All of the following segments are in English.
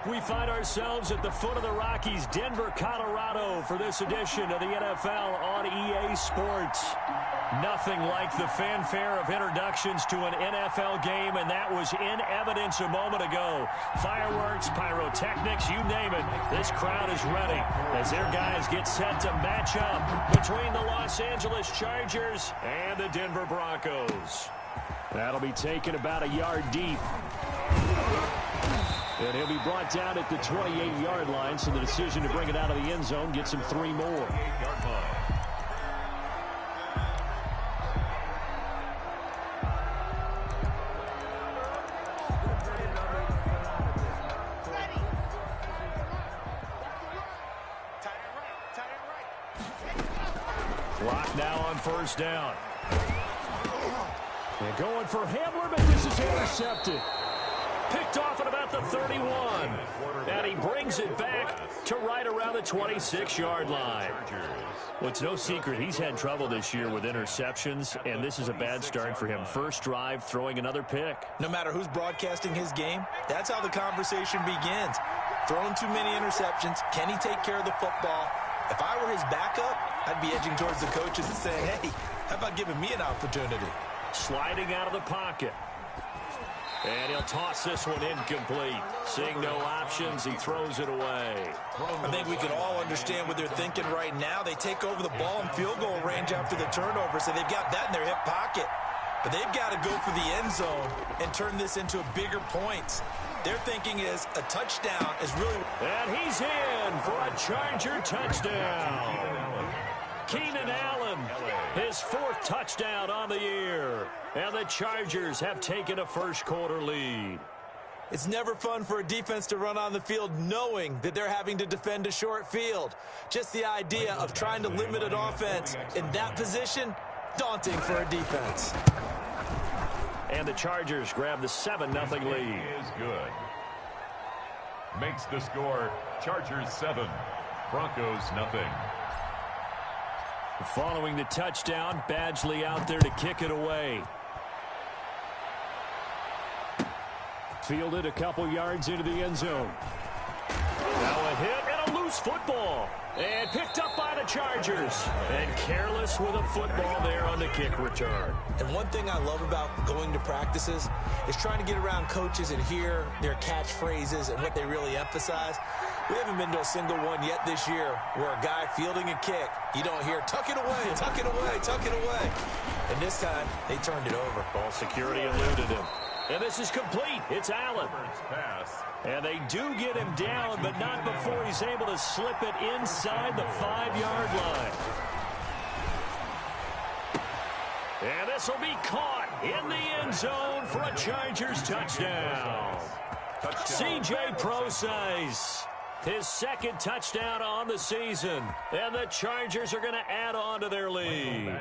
We find ourselves at the foot of the Rockies, Denver, Colorado, for this edition of the NFL on EA Sports. Nothing like the fanfare of introductions to an NFL game, and that was in evidence a moment ago. Fireworks, pyrotechnics, you name it. This crowd is ready as their guys get set to match up between the Los Angeles Chargers and the Denver Broncos. That'll be taken about a yard deep. And he'll be brought down at the 28-yard line, so the decision to bring it out of the end zone gets him 3 more. Clock now on first down. And going for Hamler, but this is intercepted. Picked off at about the 31. And he brings it back to right around the 26-yard line. Well, it's no secret he's had trouble this year with interceptions, and this is a bad start for him. First drive, throwing another pick. No matter who's broadcasting his game, that's how the conversation begins. Throwing too many interceptions. Can he take care of the football? If I were his backup, I'd be edging towards the coaches and saying, hey, how about giving me an opportunity? Sliding out of the pocket. And he'll toss this one incomplete. Seeing no options, he throws it away. I think we can all understand what they're thinking right now. They take over the ball in field goal range after the turnover, so they've got that in their hip pocket. But they've got to go for the end zone and turn this into bigger points. Their thinking is a touchdown is really... And he's in for a Charger touchdown. Keenan Allen, his 4th touchdown on the year. And the Chargers have taken a first-quarter lead. It's never fun for a defense to run on the field knowing that they're having to defend a short field. Just the idea of trying to limit an offense in that position, daunting for a defense. And the Chargers grab the 7-0 lead. Is good. Makes the score Chargers 7, Broncos nothing. Following the touchdown, Badgley out there to kick it away. Fielded a couple yards into the end zone. Now a hit and a loose football. And picked up by the Chargers. And careless with a football there on the kick return. And one thing I love about going to practices is trying to get around coaches and hear their catchphrases and what they really emphasize. We haven't been to a single one yet this year where a guy fielding a kick, you don't hear, tuck it away, tuck it away, tuck it away. And this time, they turned it over. Ball security eluded him. And this is complete. It's Allen. And they do get him down, but not before he's able to slip it inside the 5-yard line. And this will be caught in the end zone for a Chargers touchdown. C.J. Prosise. His 2nd touchdown on the season. And the Chargers are going to add on to their lead.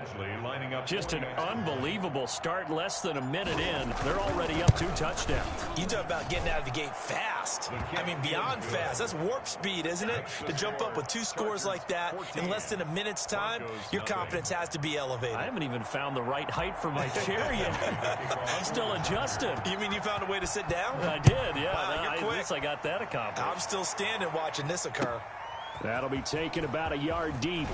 Just an unbelievable start. Less than a minute in, they're already up 2 touchdowns. You talk about getting out of the gate fast. I mean, beyond fast. That's warp speed, isn't it? To jump up with 2 scores like that in less than a minute's time, your confidence has to be elevated. I haven't even found the right height for my chair yet. I'm still adjusting. You mean you found a way to sit down? I did, yeah. Wow, you're quick. At least I got that accomplished. I'm still standing watching this occur. That'll be taken about a yard deep.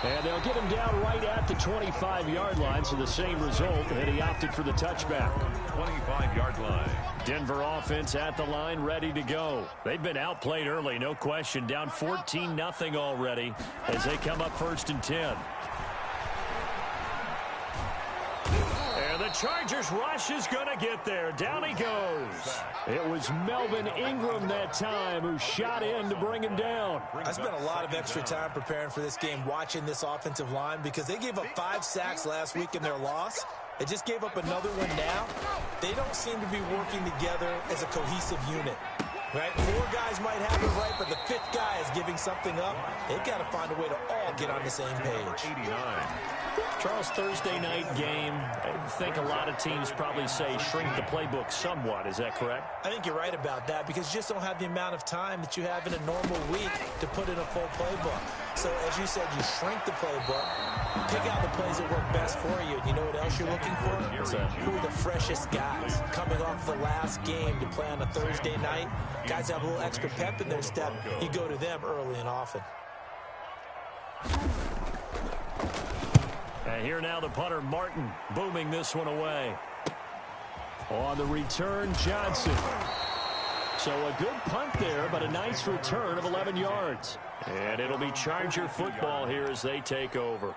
And they'll get him down right at the 25-yard line, so the same result, and he opted for the touchback. 25-yard line. Denver offense at the line, ready to go. They've been outplayed early, no question. Down 14-0 already as they come up 1st and 10. And the Chargers rush is going to get there. Down he goes. It was Melvin Ingram that time who shot in to bring him down. I spent a lot of extra time preparing for this game watching this offensive line because they gave up 5 sacks last week in their loss. They just gave up another one now. They don't seem to be working together as a cohesive unit. Right? 4 guys might have it right, but the 5th guy is giving something up. They've got to find a way to all get on the same page. 89. Charles, Thursday night game, I think a lot of teams probably say shrink the playbook somewhat. Is that correct? I think you're right about that because you just don't have the amount of time that you have in a normal week to put in a full playbook. So, as you said, you shrink the playbook, pick out the plays that work best for you. You know what else you're looking for? Who are the freshest guys coming off the last game to play on a Thursday night? Guys have a little extra pep in their step. You go to them early and often. And here now the punter, Martin, booming this one away. On the return, Johnson. So a good punt there, but a nice return of 11 yards. And it'll be Charger football here as they take over.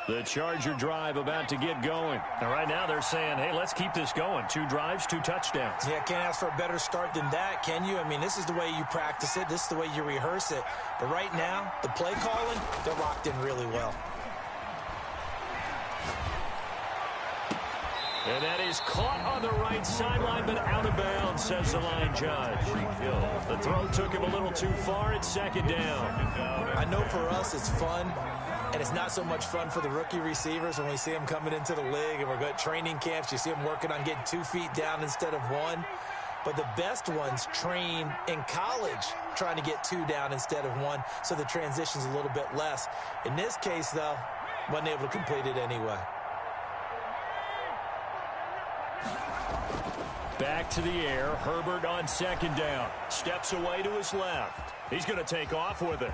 The Charger drive about to get going. And right now they're saying, hey, let's keep this going. 2 drives, 2 touchdowns. Yeah, can't ask for a better start than that, can you? I mean, this is the way you practice it. This is the way you rehearse it. But right now, the play calling, they're locked in really well. And that is caught on the right sideline, but out of bounds, says the line judge. The throw took him a little too far. It's second down. I know for us it's fun, and it's not so much fun for the rookie receivers when we see them coming into the league and we're good training camps. You see them working on getting 2 feet down instead of 1. But the best ones train in college trying to get 2 down instead of 1, so the transition's a little bit less. In this case, though, wasn't able to complete it anyway. Back to the air. Herbert on second down. Steps away to his left. He's going to take off with it.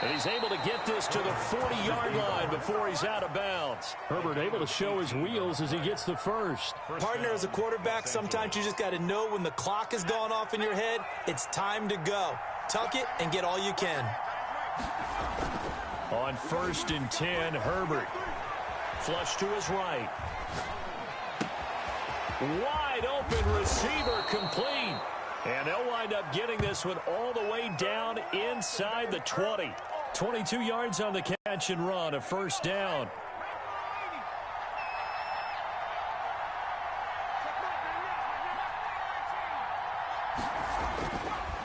And he's able to get this to the 40-yard line before he's out of bounds. Herbert able to show his wheels as he gets the first. Partner, as a quarterback, sometimes you just got to know when the clock is going off in your head, it's time to go. Tuck it and get all you can. On 1st and 10, Herbert. Flush to his right. Wide open receiver complete. And they'll wind up getting this one all the way down inside the 20. 22 yards on the catch and run, a first down.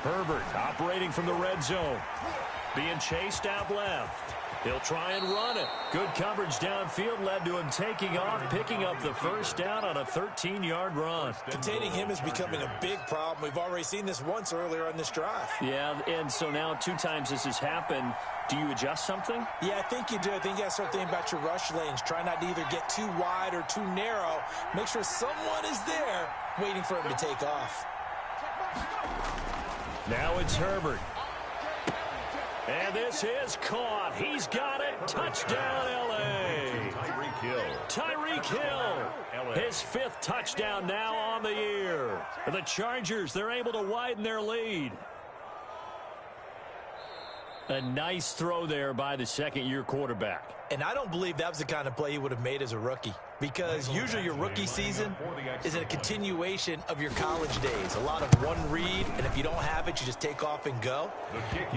Herbert operating from the red zone. Being chased out left. He'll try and run it. Good coverage downfield led to him taking off, picking up the first down on a 13-yard run. Containing him is becoming a big problem. We've already seen this once earlier on this drive. Yeah, and so now 2 times this has happened. Do you adjust something? Yeah, I think you do. I think you got to start thinking about your rush lanes. Try not to either get too wide or too narrow. Make sure someone is there waiting for him to take off. Now it's Herbert. And this is caught. He's got it. Touchdown, L.A. Tyreek Hill. Tyreek Hill. His 5th touchdown now on the year. The Chargers, they're able to widen their lead. A nice throw there by the second-year quarterback. And I don't believe that was the kind of play he would have made as a rookie, because usually your rookie season is a continuation of your college days. A lot of one read, and if you don't have it, you just take off and go.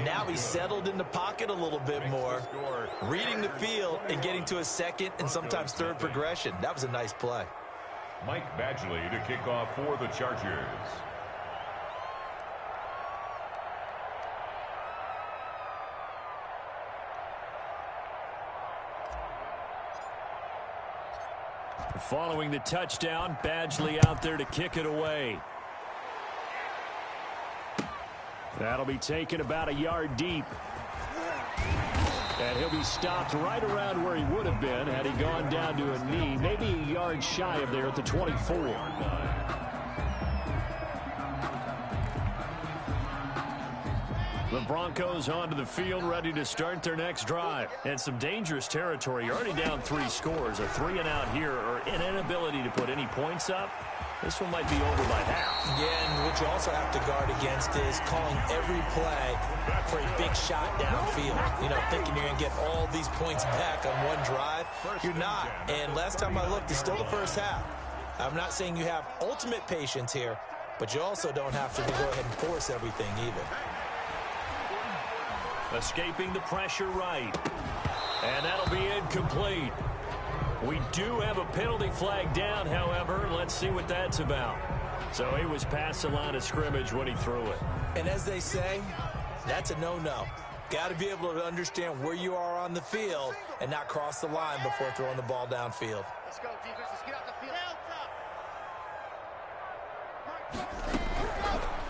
Now he's settled in the pocket a little bit more, reading the field and getting to a second and sometimes third progression. That was a nice play. Mike Badgley to kick off for the Chargers. Following the touchdown, Badgley out there to kick it away. That'll be taken about a yard deep. And he'll be stopped right around where he would have been had he gone down to a knee, maybe a yard shy of there at the 24. The Broncos onto the field, ready to start their next drive. And some dangerous territory. You're already down 3 scores. A 3-and-out here, or an inability to put any points up. This one might be over by half. Yeah, and what you also have to guard against is calling every play for a big shot downfield. You know, thinking you're going to get all these points back on one drive. You're not. And last time I looked, it's still the first half. I'm not saying you have ultimate patience here, but you also don't have to go ahead and force everything either. Escaping the pressure right. And that'll be incomplete. We do have a penalty flag down, however. Let's see what that's about. So he was past the line of scrimmage when he threw it. And as they say, that's a no-no. Got to be able to understand where you are on the field and not cross the line before throwing the ball downfield. Let's go, defense. Let's get out the field.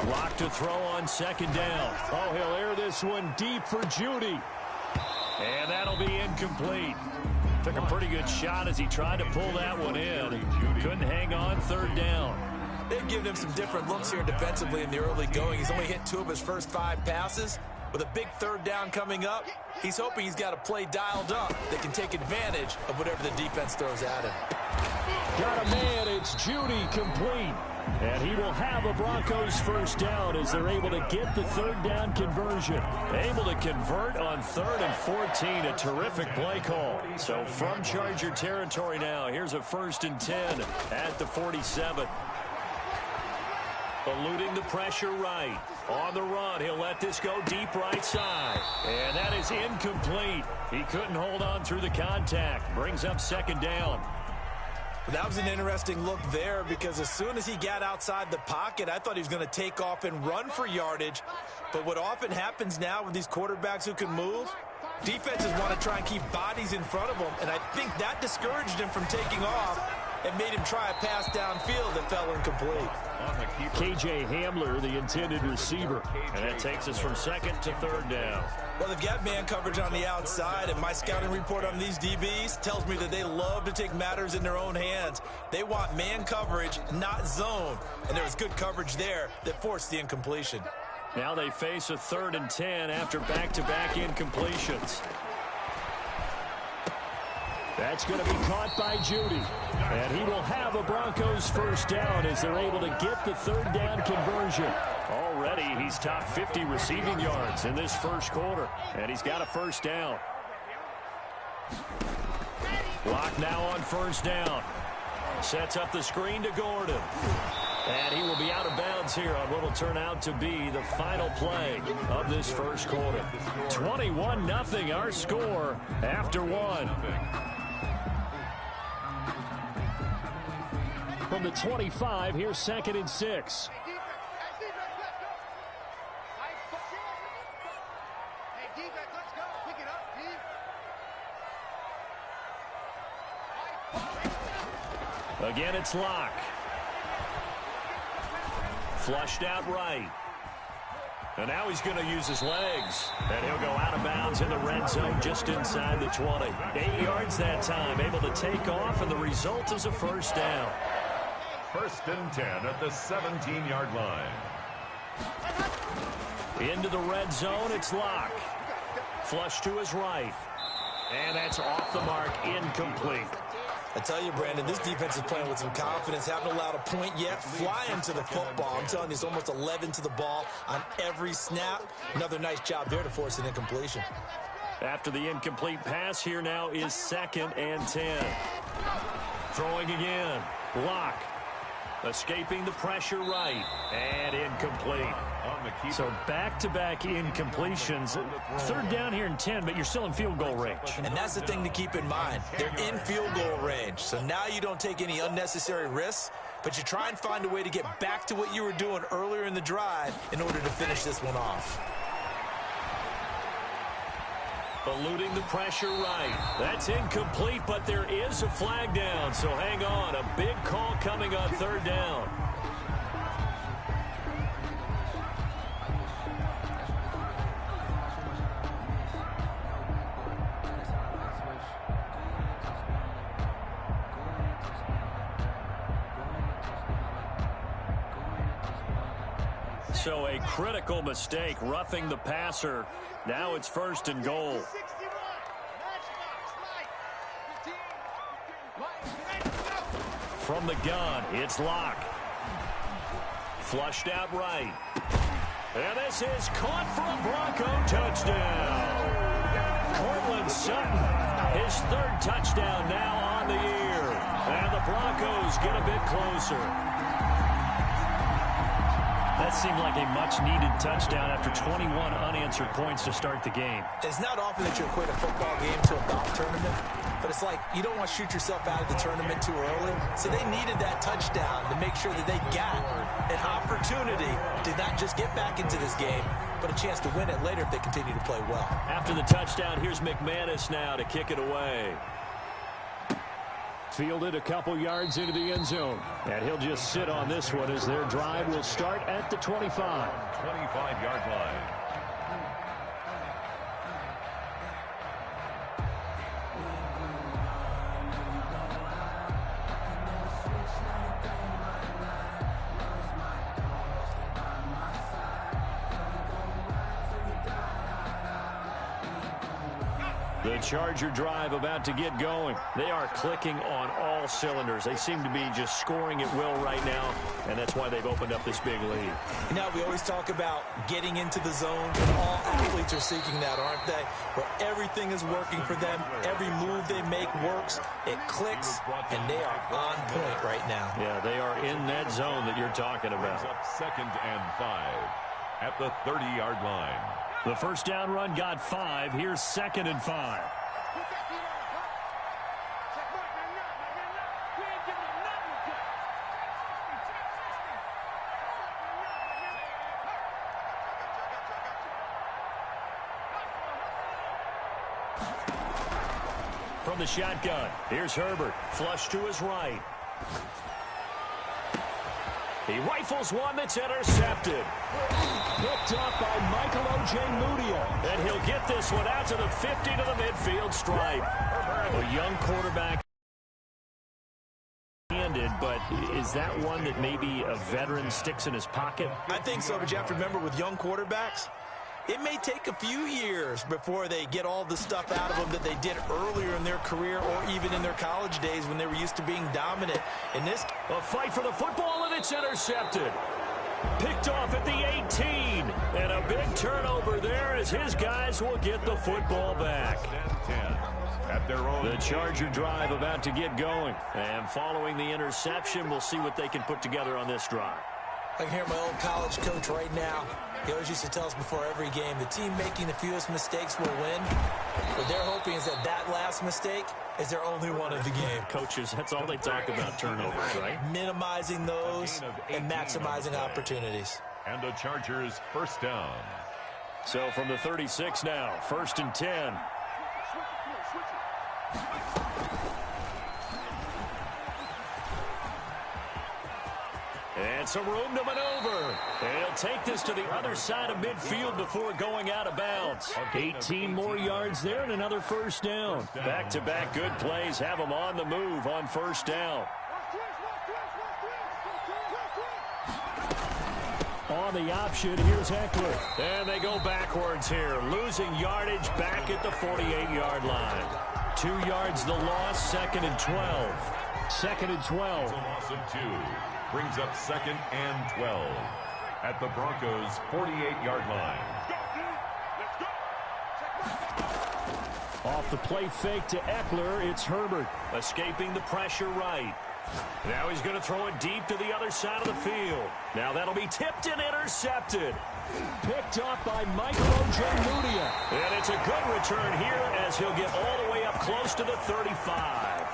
Lock to throw on second down. Oh, he'll air this one deep for Judy. And that'll be incomplete. Took a pretty good shot as he tried to pull that one in. Couldn't hang on third down. They've given him some different looks here defensively in the early going. He's only hit 2 of his first 5 passes. With a big third down coming up, he's hoping he's got a play dialed up that can take advantage of whatever the defense throws at him. Got a man, it's Judy, complete. And he will have a Broncos first down as they're able to get the third down conversion. Able to convert on 3rd and 14, a terrific play call. So from Charger territory now, here's a 1st and 10 at the 47. Eluding the pressure right. On the run, he'll let this go deep right side. And that is incomplete. He couldn't hold on through the contact. Brings up 2nd down. That was an interesting look there because as soon as he got outside the pocket, I thought he was going to take off and run for yardage. But what often happens now with these quarterbacks who can move, defenses want to try and keep bodies in front of them, and I think that discouraged him from taking off and made him try a pass downfield that fell incomplete. KJ Hamler, the intended receiver, and that takes us from 2nd to 3rd down. Well, they've got man coverage on the outside, and my scouting report on these DBs tells me that they love to take matters in their own hands. They want man coverage, not zone, and there was good coverage there that forced the incompletion. Now they face a 3rd and 10 after back-to-back incompletions. That's going to be caught by Judy. And he will have a Broncos first down as they're able to get the 3rd down conversion. Already he's top 50 receiving yards in this first quarter. And he's got a first down. Lock now on 1st down. Sets up the screen to Gordon. And he will be out of bounds here on what will turn out to be the final play of this first quarter. 21-0 our score after 1. From the 25, here's 2nd and 6. Again, it's Locke. Flushed out right. And now he's going to use his legs. And he'll go out of bounds in the red zone just inside the 20. 8 yards that time, able to take off, and the result is a first down. 1st and 10 at the 17-yard line. Into the red zone, it's Locke. Flush to his right. And that's off the mark, incomplete. I tell you, Brandon, this defense is playing with some confidence. Haven't allowed a point yet. Flying to the football. I'm telling you, it's almost 11 to the ball on every snap. Another nice job there to force an incompletion. After the incomplete pass, here now is 2nd and 10. Throwing again. Locke. Escaping the pressure right. And incomplete. So back-to-back incompletions. 3rd down here and 10, but you're still in field goal range. And that's the thing to keep in mind. They're in field goal range. So now you don't take any unnecessary risks, but you try and find a way to get back to what you were doing earlier in the drive in order to finish this one off. Eluding the pressure right. That's incomplete, but there is a flag down. So hang on. A big call coming on 3rd down. So a critical mistake, roughing the passer. Now it's 1st and goal. From the gun, it's Locke. Flushed out right. And this is caught for a Bronco touchdown. Cortland Sutton, his 3rd touchdown now on the year. And the Broncos get a bit closer. That seemed like a much-needed touchdown after 21 unanswered points to start the game. It's not often that you equate a football game to a golf tournament, but it's like you don't want to shoot yourself out of the tournament too early. So they needed that touchdown to make sure that they got an opportunity to not just get back into this game, but a chance to win it later if they continue to play well. After the touchdown, here's McManus now to kick it away. Fielded a couple yards into the end zone. And he'll just sit on this one as their drive will start at the 25. 25-yard line. The Charger drive about to get going. They are clicking on all cylinders. They seem to be just scoring at will right now, and that's why they've opened up this big lead. Now, we always talk about getting into the zone. All athletes are seeking that, aren't they? Where everything is working for them. Every move they make works. It clicks, and they are on point right now. Yeah, they are in that zone that you're talking about. Up 2nd and 5 at the 30-yard line. The first down run got 5. Here's 2nd and 5. From the shotgun, here's Herbert. Flush to his right. He rifles one that's intercepted. Picked up by Michael Ojemudia. And he'll get this one out to the 50 to the midfield stripe. A young quarterback. But is that one that maybe a veteran sticks in his pocket? I think so, but you have to remember with young quarterbacks, it may take a few years before they get all the stuff out of them that they did earlier in their career or even in their college days when they were used to being dominant. In this, a fight for the football, and it's intercepted. Picked off at the 18. And a big turnover there as his guys will get the football back. At their own. The Charger drive about to get going. And following the interception, we'll see what they can put together on this drive. I can hear my old college coach right now. He always used to tell us before every game, the team making the fewest mistakes will win. What they're hoping is that that last mistake is their only one of the game. Coaches, that's all they talk about, turnovers, right? Minimizing those and maximizing opportunities. And the Chargers first down. So from the 36 now, 1st and 10. And some room to maneuver. And he'll take this to the other side of midfield before going out of bounds. 18 more yards there and another first down. Back-to-back good plays have them on the move on first down. On the option, here's Eckler. And they go backwards here, losing yardage back at the 48-yard line. 2 yards the loss, 2nd and 12. 2nd and 12. Loss of 2. Brings up 2nd and 12 at the Broncos' 48-yard line. Off the play fake to Eckler, it's Herbert. Escaping the pressure right. Now he's going to throw it deep to the other side of the field. Now that'll be tipped and intercepted. Picked up by Michael Ojemudia. And it's a good return here as he'll get all the way up close to the 35.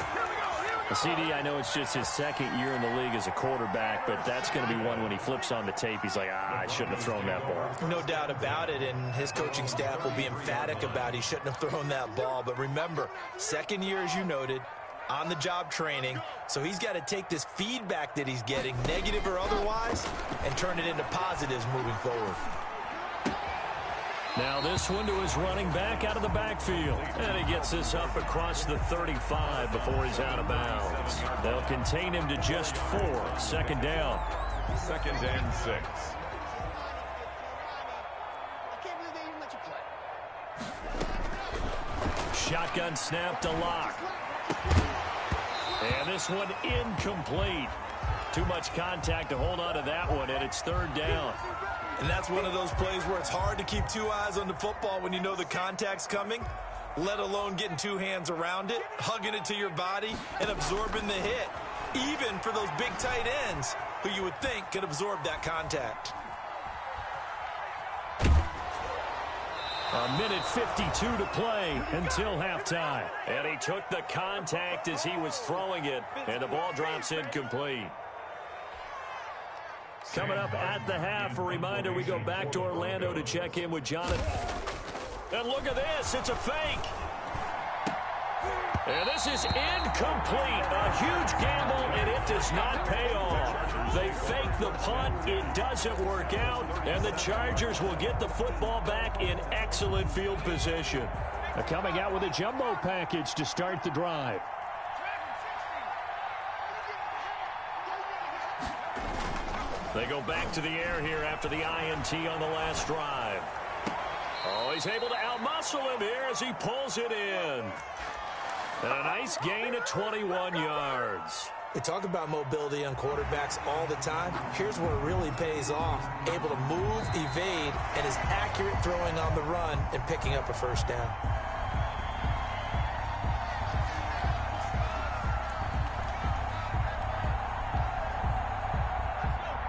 CD, I know it's just his 2nd year in the league as a quarterback, but that's going to be one when he flips on the tape. He's like, I shouldn't have thrown that ball. No doubt about it, and his coaching staff will be emphatic about he shouldn't have thrown that ball. But remember, 2nd year, as you noted, on-the-job training, so he's got to take this feedback that he's getting, negative or otherwise, and turn it into positives moving forward. Now this one to his running back out of the backfield. And he gets this up across the 35 before he's out of bounds. They'll contain him to just 4. 2nd down. 2nd and 6. Shotgun snap to Lock. And this one incomplete. Too much contact to hold on to that one, and it's 3rd down. And that's one of those plays where it's hard to keep 2 eyes on the football when you know the contact's coming, let alone getting 2 hands around it, hugging it to your body, and absorbing the hit, even for those big tight ends who you would think could absorb that contact. A minute 52 to play until halftime. And he took the contact as he was throwing it, and the ball drops incomplete. Coming up at the half, a reminder, we go back to Orlando to check in with Jonathan. And look at this, it's a fake. And this is incomplete. A huge gamble, and it does not pay off. They fake the punt. It doesn't work out, and the Chargers will get the football back in excellent field position. They're coming out with a jumbo package to start the drive. They go back to the air here after the INT on the last drive. Oh, he's able to outmuscle him here as he pulls it in. And a nice gain of 21 yards. We talk about mobility on quarterbacks all the time. Here's where it really pays off. Able to move, evade, and is accurate throwing on the run and picking up a first down.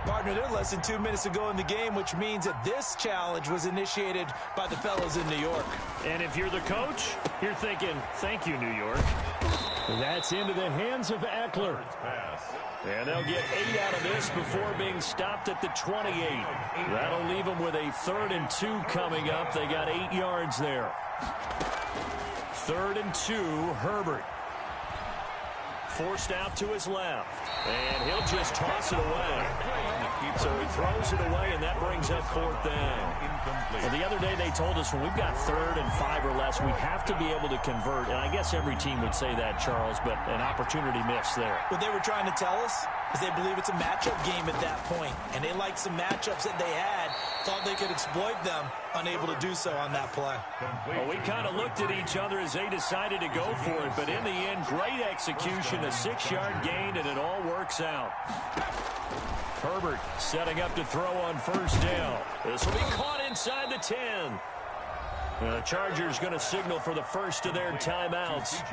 Partner, they're less than 2 minutes ago in the game, which means that this challenge was initiated by the fellows in New York. And if you're the coach, you're thinking, thank you, New York. That's into the hands of Eckler. And they'll get 8 out of this before being stopped at the 28. That'll leave them with a 3rd and 2 coming up. They got 8 yards there. 3rd and 2, Herbert. Forced out to his left. And he'll just toss it away. So he throws it away, and that brings up 4th down. Well, the other day they told us when we've got 3rd and 5 or less, we have to be able to convert. And I guess every team would say that, Charles, but an opportunity missed there. What they were trying to tell us is they believe it's a matchup game at that point. And they liked some matchups that they had, thought they could exploit them, unable to do so on that play. Well, we kind of looked at each other as they decided to go for it. But in the end, great execution, a 6-yard gain, and it all works out. Herbert setting up to throw on 1st down. This will be caught inside the 10. The Chargers going to signal for the first of their timeouts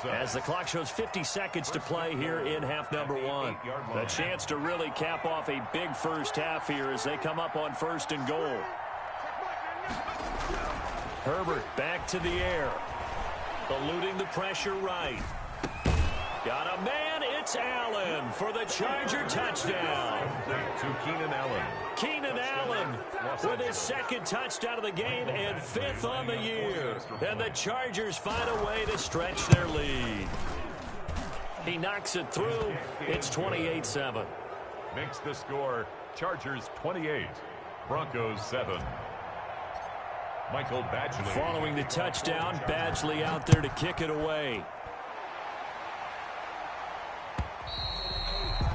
as the clock shows 50 seconds to play here in half number 1. A chance to really cap off a big first half here as they come up on 1st and goal. Herbert back to the air. Eluding the pressure right. Got a man, it's Allen for the Charger touchdown. To Keenan Allen. Keenan Allen with his 2nd touchdown of the game and 5th on the year. And the Chargers find a way to stretch their lead. He knocks it through. It's 28-7. Makes the score Chargers 28, Broncos 7. Michael Badgley. Following the touchdown, Badgley out there to kick it away.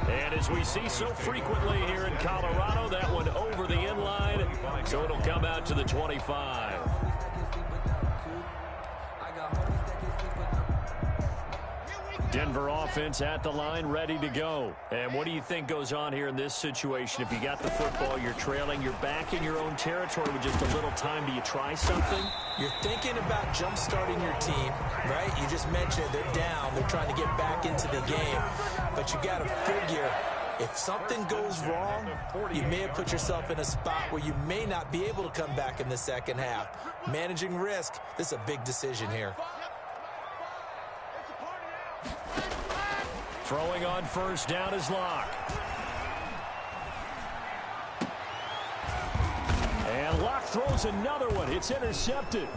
And as we see so frequently here in Colorado, that one over the end line, so it'll come out to the 25. Denver offense at the line, ready to go. And what do you think goes on here in this situation? If you got the football, you're trailing, you're back in your own territory with just a little time. Do you try something? You're thinking about jump-starting your team, right? You just mentioned they're down. They're trying to get back into the game. But you got to figure, if something goes wrong, you may have put yourself in a spot where you may not be able to come back in the second half. Managing risk, this is a big decision here. Throwing on 1st down is Locke. And Locke throws another one. It's intercepted.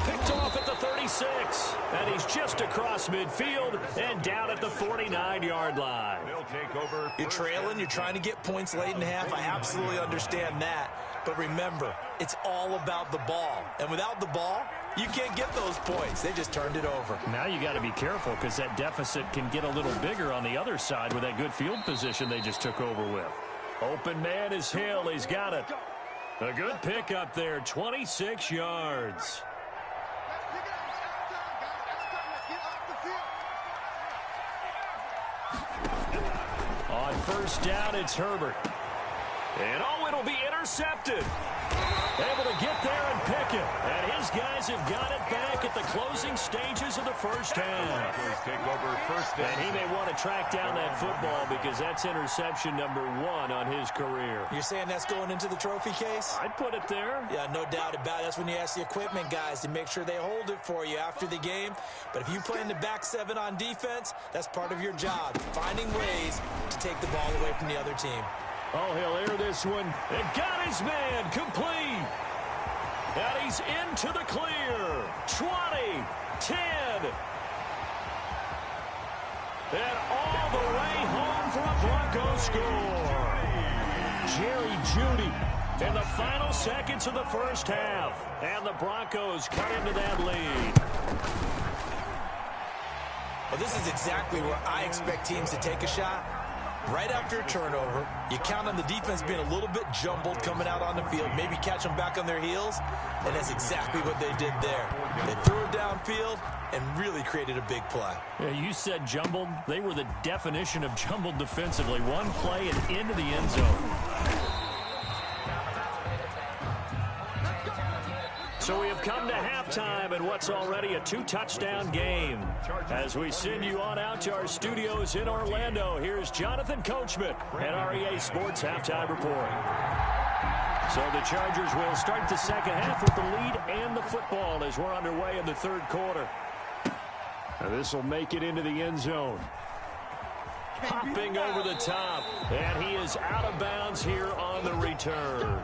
Picked off at the 36. And he's just across midfield and down at the 49-yard line. They'll take over. You're trailing. You're trying to get points late in half. I absolutely understand that. But remember, it's all about the ball. And without the ball, you can't get those points. They just turned it over. Now you got to be careful because that deficit can get a little bigger on the other side with that good field position they just took over with. Open man is Hill. He's got it. A good pick up there, 26 yards. On 1st down, it's Herbert. And oh, it'll be intercepted. Able to get there and pick it. And his guys have got it back at the closing stages of the first half. Take over 1st down. And he may want to track down that football because that's interception number 1 on his career. You're saying that's going into the trophy case? I'd put it there. Yeah, no doubt about it. That's when you ask the equipment guys to make sure they hold it for you after the game. But if you play in the back 7 on defense, that's part of your job, finding ways to take the ball away from the other team. Oh, he'll air this one. And got his man complete. And he's into the clear. 20, 10. And all the way home for a Broncos score. Jerry Jeudy in the final seconds of the first half. And the Broncos cut into that lead. Well, this is exactly where I expect teams to take a shot. Right after a turnover, you count on the defense being a little bit jumbled coming out on the field, maybe catch them back on their heels, and that's exactly what they did there. They threw it downfield and really created a big play. Yeah, you said jumbled. They were the definition of jumbled defensively. One play and into the end zone. So we have come to halftime in what's already a 2-touchdown game. As we send you on out to our studios in Orlando, here's Jonathan Coachman at our EA Sports Halftime Report. So the Chargers will start the second half with the lead and the football as we're underway in the third quarter. This will make it into the end zone. Hopping over the top, and he is out of bounds here on the return.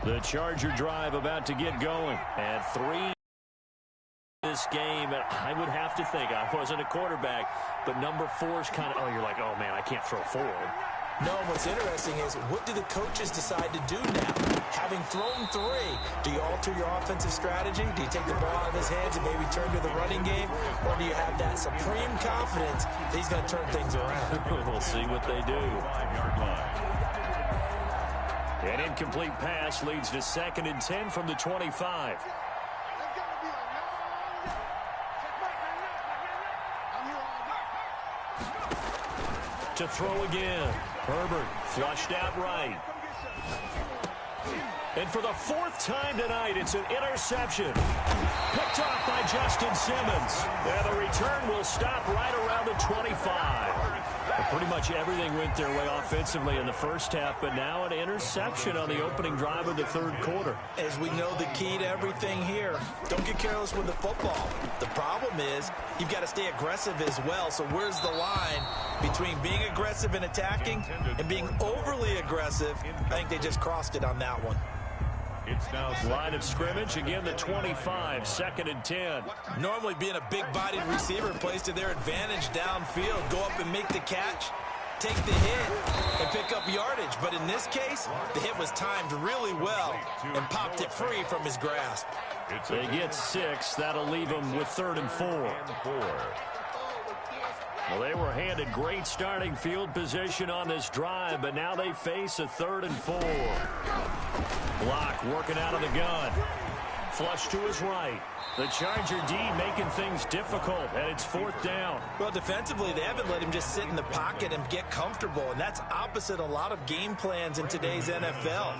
The Charger drive about to get going. And 3 this game, I would have to think, I wasn't a quarterback, but number 4 is kind of, you're like, oh, man, I can't throw 4. No, what's interesting is, what do the coaches decide to do now? Having thrown 3, do you alter your offensive strategy? Do you take the ball out of his hands and maybe turn to the running game? Or do you have that supreme confidence that he's going to turn things around? We'll see what they do. 5-yard line. An incomplete pass leads to 2nd and 10 from the 25. To throw again. Herbert flushed out right. And for the 4th time tonight, it's an interception. Picked off by Justin Simmons. And the return will stop right around the 25. Pretty much everything went their way offensively in the first half, but now an interception on the opening drive of the third quarter. As we know, the key to everything here, don't get careless with the football. The problem is you've got to stay aggressive as well. So where's the line between being aggressive and attacking and being overly aggressive? I think they just crossed it on that one. It's now line of scrimmage, again the 25, 2nd and 10. Normally being a big-bodied receiver plays to their advantage downfield. Go up and make the catch, take the hit, and pick up yardage. But in this case, the hit was timed really well and popped it free from his grasp. They get 6. That'll leave them with 3rd and 4. Well, they were handed great starting field position on this drive, but now they face a 3rd and 4. Block working out of the gun. Flush to his right. The Charger D making things difficult, and it's 4th down. Well, defensively, they haven't let him just sit in the pocket and get comfortable, and that's opposite a lot of game plans in today's NFL.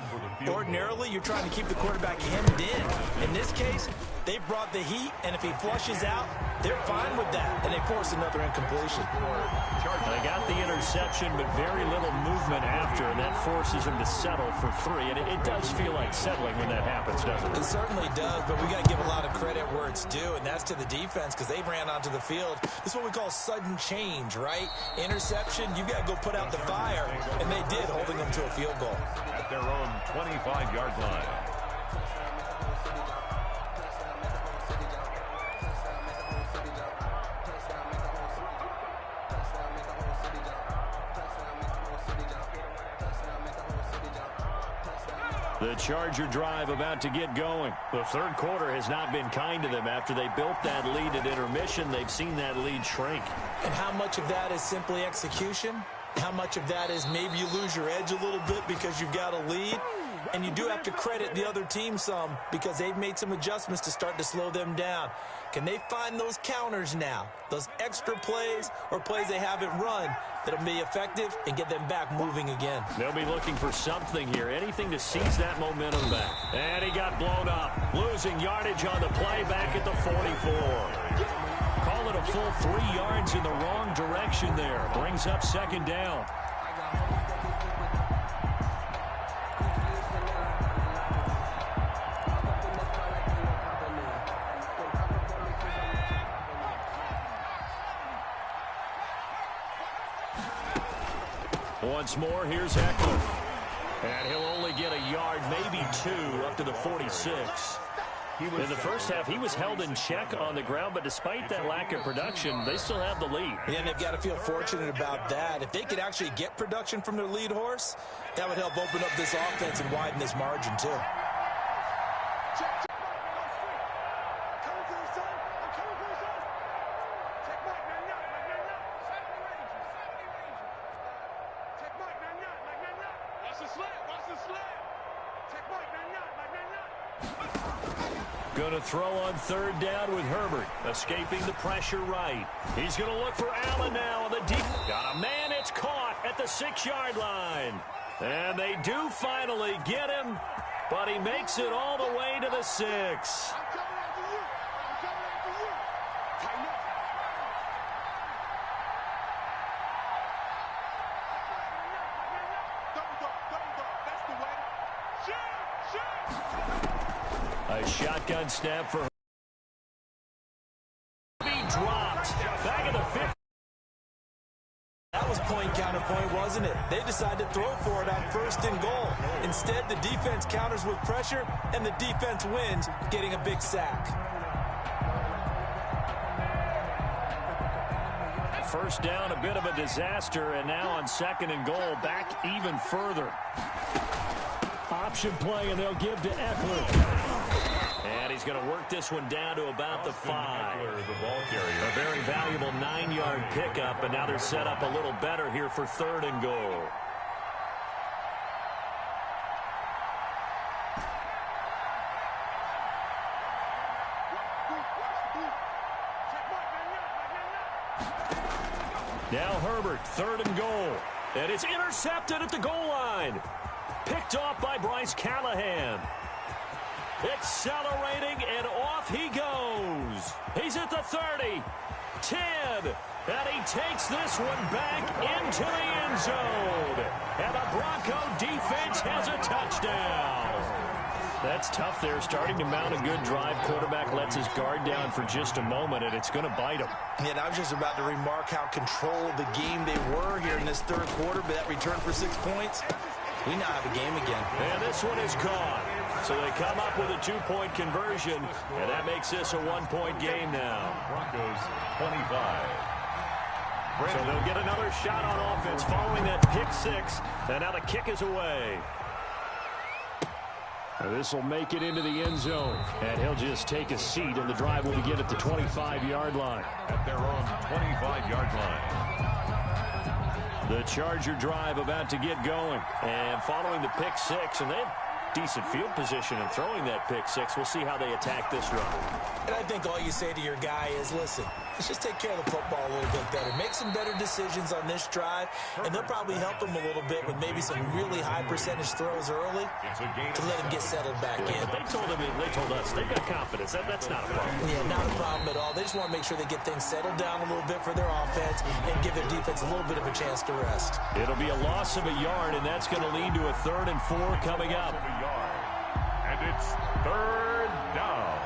Ordinarily, you're trying to keep the quarterback hemmed in. In this case, they brought the heat, and if he flushes out, they're fine with that, and they force another incompletion. They got the interception, but very little movement after, and that forces him to settle for 3. And it does feel like settling when that happens, doesn't it? It certainly does, but we got to give a lot of credit where it's due, and that's to the defense because they ran onto the field. This is what we call sudden change, right? Interception, you got to go put out the fire, and they did, holding them to a field goal. At their own 25-yard line. The Charger drive about to get going. The third quarter has not been kind to them. After they built that lead at intermission, they've seen that lead shrink. And how much of that is simply execution? How much of that is maybe you lose your edge a little bit because you've got a lead? And you do have to credit the other team some because they've made some adjustments to start to slow them down. Can they find those counters now, those extra plays or plays they haven't run that'll be effective and get them back moving again? They'll be looking for something here, anything to seize that momentum back. And he got blown up, losing yardage on the play back at the 44. Call it a full 3 yards in the wrong direction there. Brings up 2nd down. Once more, here's Eckler. And he'll only get a yard, maybe 2, up to the 46. In the first half, he was held in check on the ground, but despite that lack of production, they still have the lead. Yeah, and they've got to feel fortunate about that. If they could actually get production from their lead horse, that would help open up this offense and widen this margin, too. Going to throw on third down with Herbert, escaping the pressure right. He's going to look for Allen now on the deep. Got a man, it's caught at the 6-yard line. And they do finally get him, but he makes it all the way to the 6. A shotgun snap for he dropped. Back at the 50. That was point counterpoint, wasn't it? They decided to throw for it on 1st and goal. Instead, the defense counters with pressure, and the defense wins, getting a big sack. First down, a bit of a disaster, and now on 2nd and goal, back even further. Option play, and they'll give to Eckler. And he's going to work this one down to about the 5. A very valuable 9-yard pickup, and now they're set up a little better here for 3rd and goal. Now Herbert, 3rd and goal. And it's intercepted at the goal line. Picked off by Bryce Callahan. Accelerating, and off he goes. He's at the 30, 10, and he takes this one back into the end zone. And the Bronco defense has a touchdown. That's tough there, starting to mount a good drive. Quarterback lets his guard down for just a moment, and it's going to bite him. Yeah, and I was just about to remark how controlled the game they were here in this 3rd quarter, but that return for 6 points, we now have a game again. And this one is caught. So they come up with a 2-point conversion, and that makes this a 1-point game now. Broncos 25. So they'll get another shot on offense following that pick 6, and now the kick is away. This will make it into the end zone, and he'll just take a seat, and the drive will begin at the 25-yard line. At their own 25-yard line. The Charger drive about to get going, and following the pick 6, and they have decent field position in throwing that pick 6. We'll see how they attack this drive. And I think all you say to your guy is, listen, let's just take care of the football a little bit better. Make some better decisions on this drive, and they'll probably help him a little bit with maybe some really high percentage throws early to let him get settled back in. But they told us they've got confidence. That's not a problem. Yeah, not a problem at all. They just want to make sure they get things settled down a little bit for their offense and give their defense a little bit of a chance to rest. It'll be a loss of a yard, and that's going to lead to a 3rd and 4 coming up. And it's 3rd down.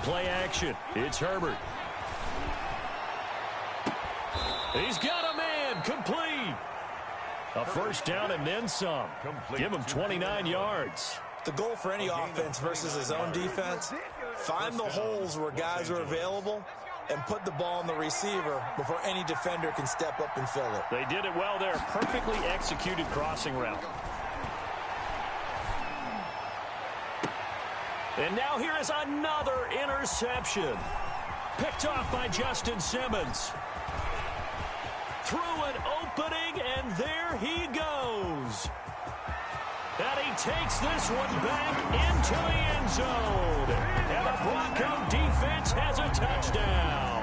Play action. It's Herbert. He's got a man. Complete. A first down and then some. Give him 29 yards. The goal for any offense versus his own defense, find the holes where guys are available and put the ball in the receiver before any defender can step up and fill it. They did it well there. Perfectly executed crossing route. And now here is another interception. Picked off by Justin Simmons. Through an opening, and there he goes. And he takes this one back into the end zone. And the Bronco defense has a touchdown.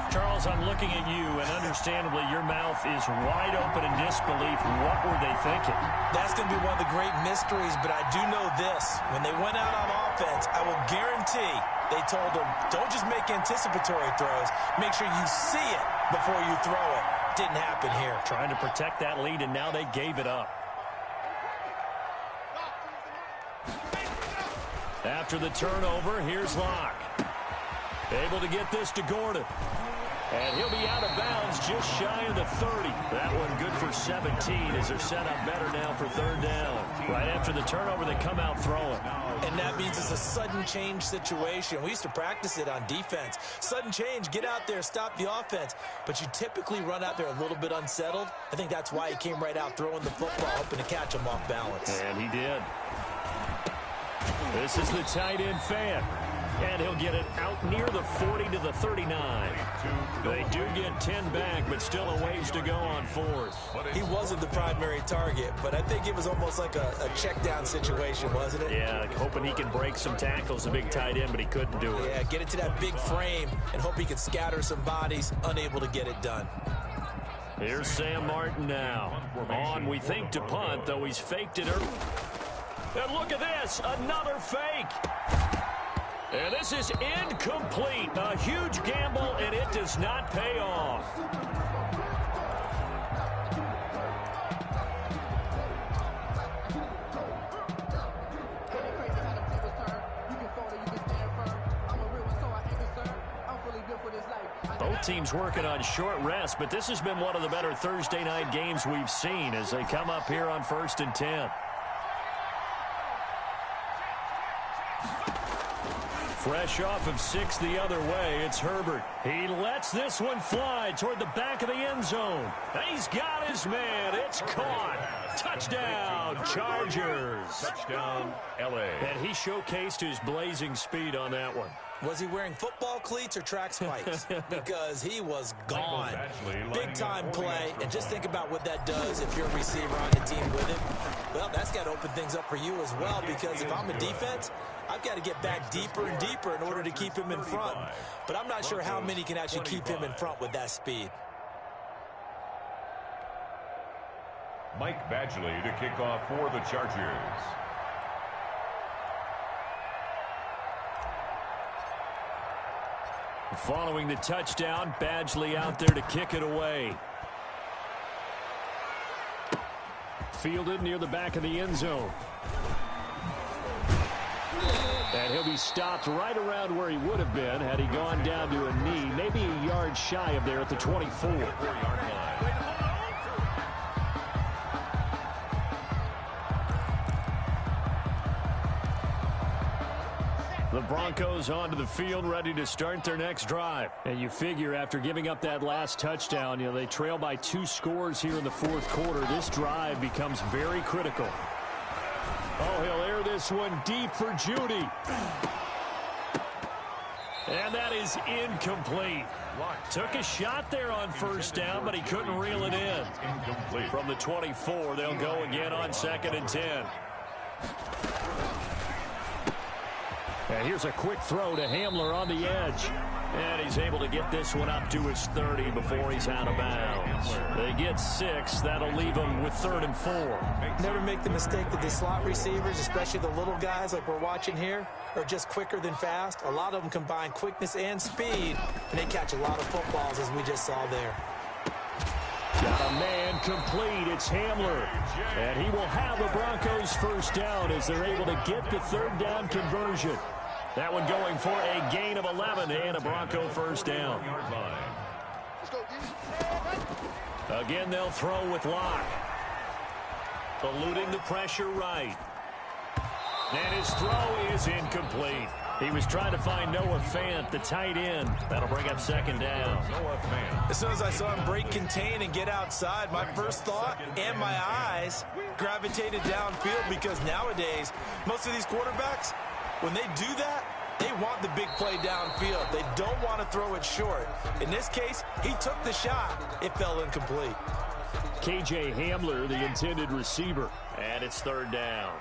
Charles, I'm looking at you, and understandably your mouth is wide open in disbelief. What were they thinking? That's going to be one of the great mysteries, but I do know this. When they went out on offense, I will guarantee they told them, don't just make anticipatory throws. Make sure you see it before you throw it. Didn't happen here. Trying to protect that lead, and now they gave it up. After the turnover, here's Locke. Able to get this to Gordon. And he'll be out of bounds just shy of the 30. That one good for 17 as they're set up better now for third down. Right after the turnover, they come out throwing. And that means it's a sudden change situation. We used to practice it on defense. Sudden change, get out there, stop the offense. But you typically run out there a little bit unsettled. I think that's why he came right out throwing the football, hoping to catch him off balance. And he did. This is the tight end Fant. And he'll get it out near the 40 to the 39. They do get 10 back, but still a ways to go on fourth. He wasn't the primary target, but I think it was almost like a check down situation, wasn't it? Yeah, hoping he can break some tackles, a big tight end, but he couldn't do it. Yeah, get it to that big frame and hope he can scatter some bodies, unable to get it done. Here's Sam Martin now. On, we think, to punt, though he's faked it early. And look at this, another fake. And this is incomplete. A huge gamble, and it does not pay off. Both teams working on short rest, but this has been one of the better Thursday night games we've seen as they come up here on 1st and 10. Fresh off of 6 the other way, it's Herbert. He lets this one fly toward the back of the end zone. He's got his man. It's caught. Touchdown, Chargers. Touchdown, L.A. And he showcased his blazing speed on that one. Was he wearing football cleats or track spikes? Because he was gone. Big-time play, and just think about what that does if you're a receiver on the team with him. Well, that's got to open things up for you as well, because if I'm a defense, I've got to get back deeper and deeper in order to keep him in front. But I'm not sure how many can actually keep him in front with that speed. Mike Badgley to kick off for the Chargers. Following the touchdown, Badgley out there to kick it away. Fielded near the back of the end zone. And he'll be stopped right around where he would have been had he gone down to a knee, maybe a yard shy of there at the 24. The Broncos onto the field, ready to start their next drive. And you figure after giving up that last touchdown, they trail by 2 scores here in the 4th quarter. This drive becomes very critical. Oh, he'll air this one deep for Judy. And that is incomplete. Took a shot there on 1st down, but he couldn't reel it in. Incomplete. From the 24, they'll go again on 2nd and 10. And here's a quick throw to Hamler on the edge. And he's able to get this one up to his 30 before he's out of bounds. They get 6. That'll leave them with 3rd and 4. Never make the mistake that the slot receivers, especially the little guys like we're watching here, are just quicker than fast. A lot of them combine quickness and speed, and they catch a lot of footballs, as we just saw there. Got a man complete. It's Hamler. And he will have the Broncos 1st down as they're able to get the 3rd down conversion. That one going for a gain of 11 and a Bronco 1st down. Again, they'll throw with Locke. Eluding the pressure right. And his throw is incomplete. He was trying to find Noah Fant, the tight end. That'll bring up 2nd down. As soon as I saw him break contain and get outside, my first thought and my eyes gravitated downfield, because nowadays, most of these quarterbacks, when they do that, they want the big play downfield. They don't want to throw it short. In this case, he took the shot. It fell incomplete. KJ Hamler, the intended receiver. And it's 3rd down.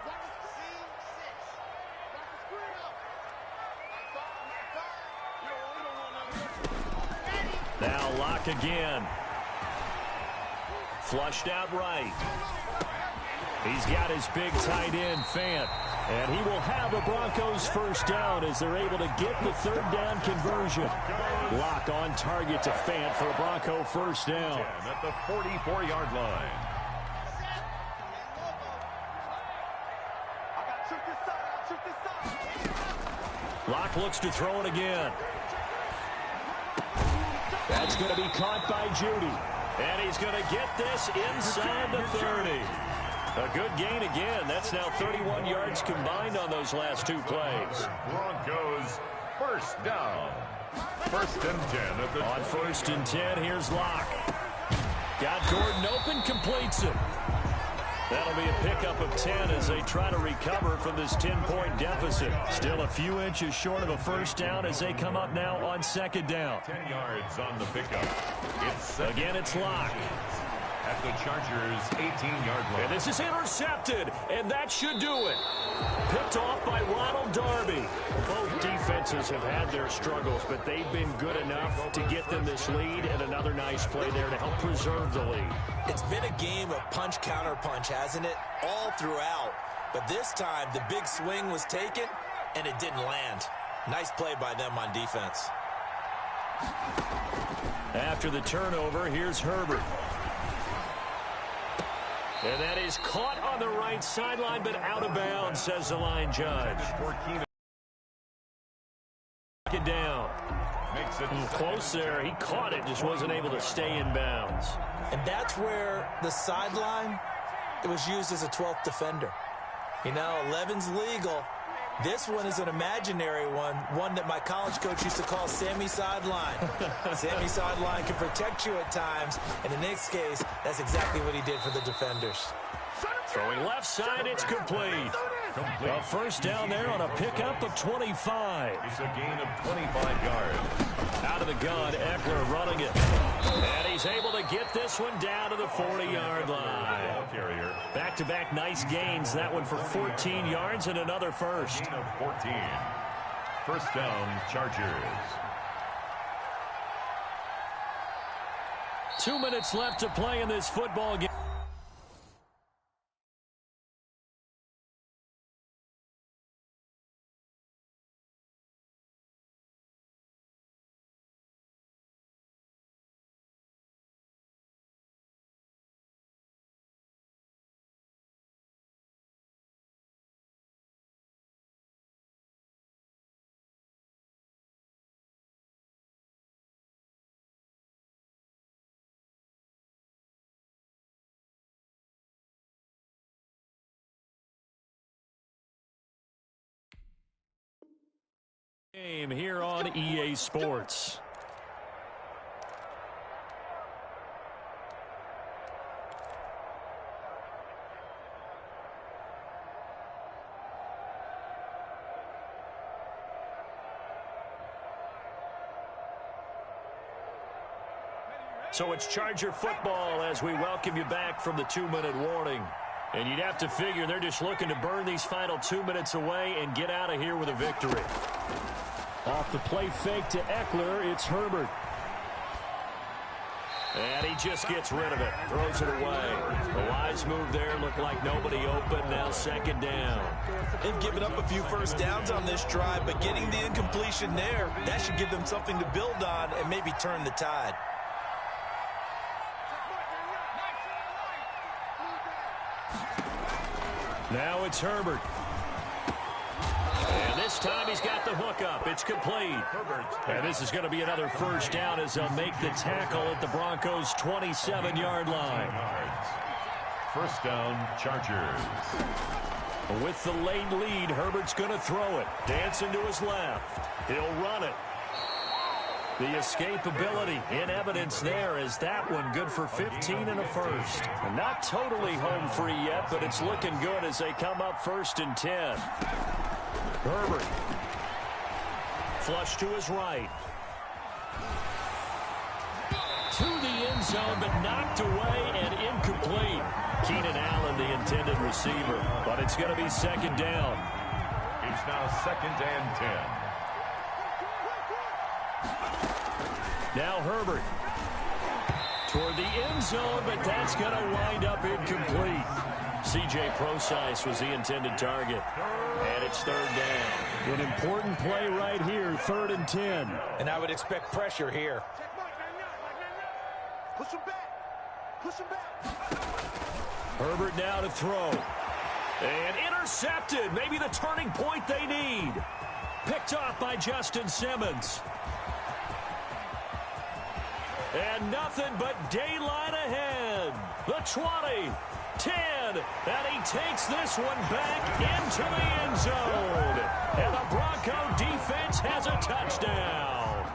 Now Locke again. Flushed out right. He's got his big tight end, Fant. And he will have the Broncos 1st down as they're able to get the 3rd down conversion. Locke on target to Fant for a Bronco 1st down. At the 44-yard line. Locke looks to throw it again. That's going to be caught by Judy. And he's going to get this inside the 30. A good gain again. That's now 31 yards combined on those last two plays. Broncos first down. First and 10 at the on first and 10, here's Locke. Got Gordon open, completes it. That'll be a pickup of 10 as they try to recover from this 10-point deficit. Still a few inches short of a first down as they come up now on second down. 10 yards on the pickup. Again, it's Locke. At the Chargers' 18-yard line. And this is intercepted, and that should do it. Picked off by Ronald Darby. Both defenses have had their struggles, but they've been good enough to get them this lead, and another nice play there to help preserve the lead. It's been a game of punch-counter-punch, hasn't it? All throughout. But this time, the big swing was taken, and it didn't land. Nice play by them on defense. After the turnover, here's Herbert. And that is caught on the right sideline, but out of bounds, says the line judge. Get down. Makes it close there. He caught it, just wasn't able to stay in bounds. And that's where the sideline, it was used as a 12th defender. You know, 11's legal. This one is an imaginary one that my college coach used to call Sammy Sideline. Sammy Sideline can protect you at times, and in this case, that's exactly what he did for the defenders. Throwing left side, it's complete. A first down there on a pickup of 25. It's a gain of 25 yards. Out of the gun, Eckler running it. And he's able to get this one down to the 40-yard line. Back-to-back nice gains. That one for 14 yards and another first. Gain of 14. First down, Chargers. 2 minutes left to play in this football game. Game here on EA Sports. So it's Charger football as we welcome you back from the 2-minute warning. And you'd have to figure they're just looking to burn these final 2 minutes away and get out of here with a victory. Off the play fake to Eckler, it's Herbert. And he just gets rid of it, throws it away. A wise move there, looked like nobody open, now second down. They've given up a few first downs on this drive, but getting the incompletion there, that should give them something to build on and maybe turn the tide. Now it's Herbert. And this time he's got the hook up. It's complete. And this is going to be another first down as they'll make the tackle at the Broncos' 27-yard line. First down, Chargers. With the late lead, Herbert's going to throw it. Dancing to his left. He'll run it. The escapability in evidence there as that one good for 15 and a first. And not totally home free yet, but it's looking good as they come up first and 10. Herbert. Flush to his right. To the end zone, but knocked away and incomplete. Keenan Allen, the intended receiver. But it's going to be second down. It's now second and 10. Now Herbert. Toward the end zone, but that's going to wind up incomplete. C.J. Procise was the intended target. And it's third down. An important play right here, 3rd and 10. And I would expect pressure here. Push him back. Push him back. Herbert now to throw. And intercepted. Maybe the turning point they need. Picked off by Justin Simmons. And nothing but daylight ahead. The 20, 10, and he takes this one back into the end zone. And the Bronco defense has a touchdown.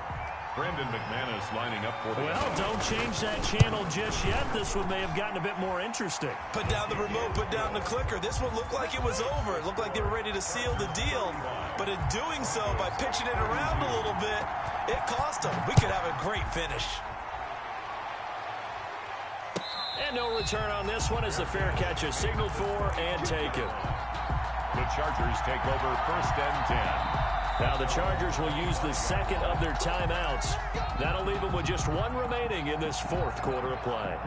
Brandon McManus lining up for the... Well, don't change that channel just yet. This one may have gotten a bit more interesting. Put down the remote, put down the clicker. This one looked like it was over. It looked like they were ready to seal the deal. But in doing so, by pitching it around a little bit, it cost them. We could have a great finish. And no return on this one as the fair catch is signaled for and taken. The Chargers take over 1st and 10. Now the Chargers will use the second of their timeouts. That'll leave them with just one remaining in this 4th quarter of play.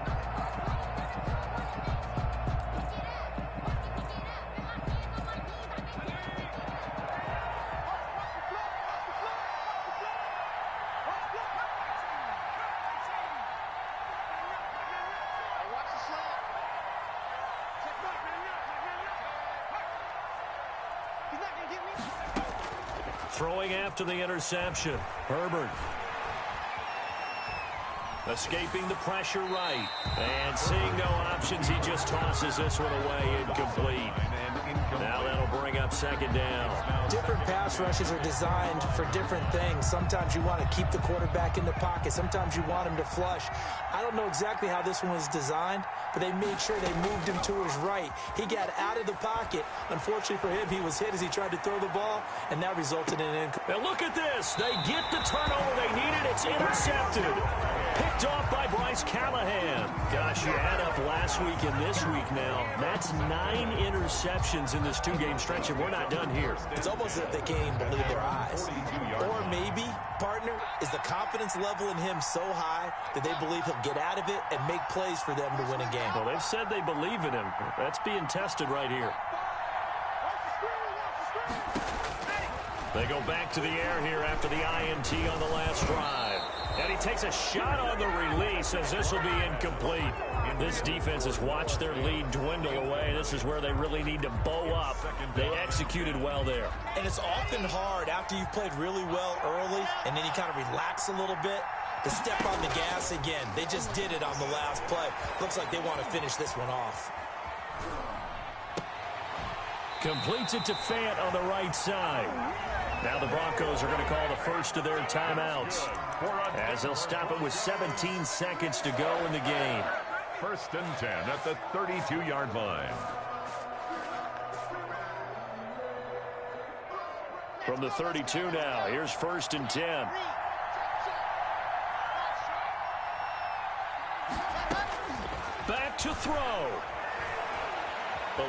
Throwing after the interception. Herbert. Escaping the pressure right. And seeing no options, he just tosses this one away incomplete. Now that'll bring up 2nd down. Different pass rushes are designed for different things. Sometimes you want to keep the quarterback in the pocket. Sometimes you want him to flush. I don't know exactly how this one was designed, but they made sure they moved him to his right. He got out of the pocket. Unfortunately for him, he was hit as he tried to throw the ball, and that resulted in an Now look at this. They get the turnover they needed. It's intercepted. Picked off by Bryce Callahan. Gosh, you add up last week and this week now. That's 9 interceptions in this 2-game stretch, and we're not done here. It's almost as if they can't even believe their eyes. Or maybe, partner, is the confidence level in him so high that they believe he'll get out of it and make plays for them to win a game. Well, they've said they believe in him. That's being tested right here. They go back to the air here after the INT on the last drive. And he takes a shot on the release as this will be incomplete. This defense has watched their lead dwindle away. This is where they really need to bow up. They executed well there. And it's often hard after you've played really well early and then you kind of relax a little bit to step on the gas again. They just did it on the last play. Looks like they want to finish this one off. Completes it to Fant on the right side. Now the Broncos are going to call the first of their timeouts as they'll stop it with 17 seconds to go in the game. 1st and 10 at the 32-yard line. From the 32 now, here's 1st and 10. Back to throw.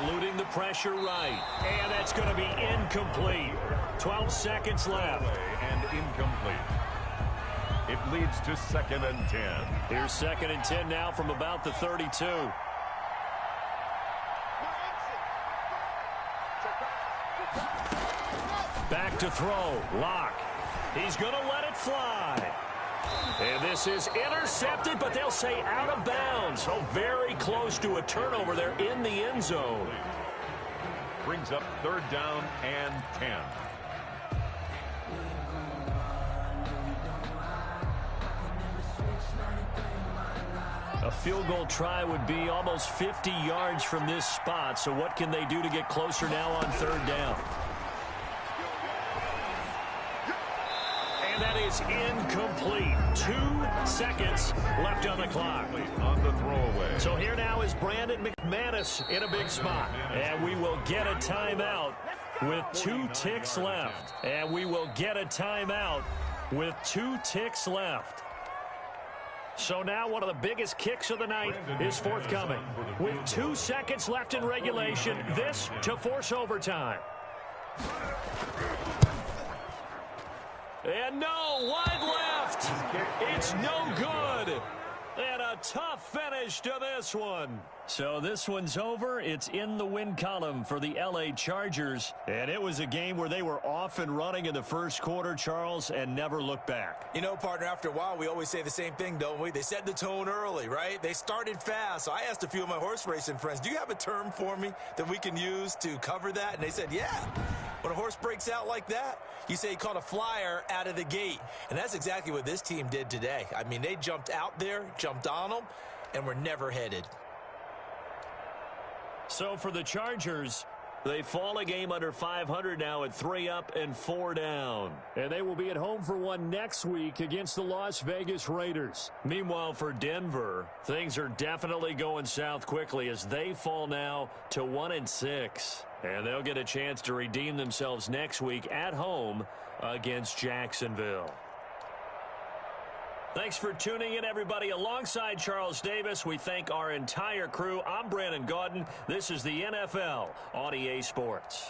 Eluding the pressure right. And that's going to be incomplete. 12 seconds left. And incomplete. It leads to 2nd and 10. Here's 2nd and 10 now from about the 32. Back to throw. Lock. He's going to let it fly. And this is intercepted, but they'll say out of bounds. So very close to a turnover there in the end zone. Brings up 3rd down and 10. A field goal try would be almost 50 yards from this spot. So what can they do to get closer now on 3rd down? And that is incomplete. 2 seconds left on the clock. On the throwaway. So here now is Brandon McManus in a big spot. And we will get a timeout with 2 ticks left. And we will get a timeout with 2 ticks left. So now one of the biggest kicks of the night is forthcoming. With 2 seconds left in regulation, this to force overtime. And no, wide left. It's no good. And a tough finish to this one. So this one's over. It's in the win column for the L.A. Chargers. And it was a game where they were off and running in the first quarter, Charles, and never looked back. You know, partner, after a while, we always say the same thing, don't we? They set the tone early, right? They started fast. So I asked a few of my horse racing friends, do you have a term for me that we can use to cover that? And they said, yeah. When a horse breaks out like that, you say he caught a flyer out of the gate. And that's exactly what this team did today. I mean, they jumped out there, jumped on them, and were never headed. So for the Chargers, they fall a game under 500 now at 3 up and 4 down. And they will be at home for one next week against the Las Vegas Raiders. Meanwhile, for Denver, things are definitely going south quickly as they fall now to 1-6. And they'll get a chance to redeem themselves next week at home against Jacksonville. Thanks for tuning in, everybody. Alongside Charles Davis, we thank our entire crew. I'm Brandon Gaudin. This is the NFL on EA Sports.